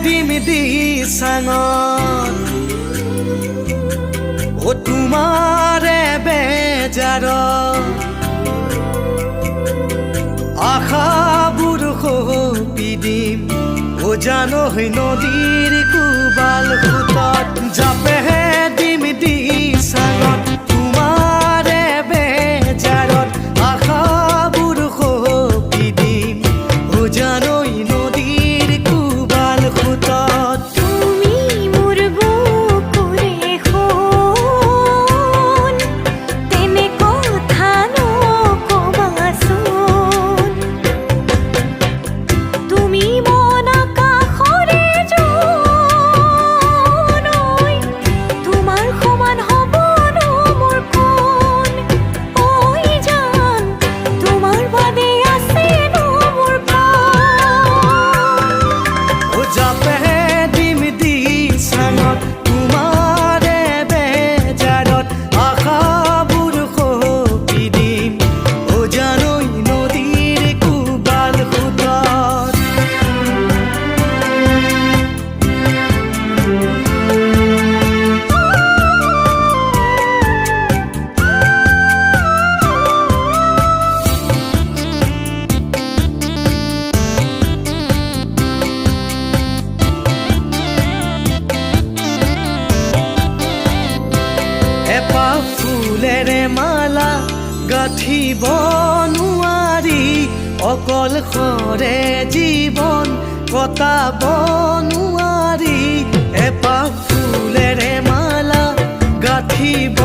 দিম দিচাঙত ও তোমাৰে বেজাৰত আশাবোৰ সপি দিম ও জানৈ নদীৰ কোবাল সোঁতত জাপেহে দিম দিচাঙত তোমাৰে বেজাৰত আশাবোৰ সপি দিম ও জানৈ নদীৰ কোবাল সোঁতত তুমি মোৰ বুকুৰে সোণ তেনে কথা নকবাচোন তুমি মন আকাশৰে জোনৈ তোমাৰ সমান হ'বনো মোৰ কোন ঐ জান তোমাৰ বাদে আছেনো মোৰ প্ৰাণ ও জাপেহে দিম দিচাঙত তোমাৰে বেজাৰত আশাবোৰ সপি দিম ও জানৈ নদীৰ কোবাল সোঁতত এপাহ ফুলেৰে মালা গাঁঠিব নোৱাৰি অকলশৰে জীৱন কটাব নোৱাৰি এপাহ ফুলেৰে মালা গাঁঠিব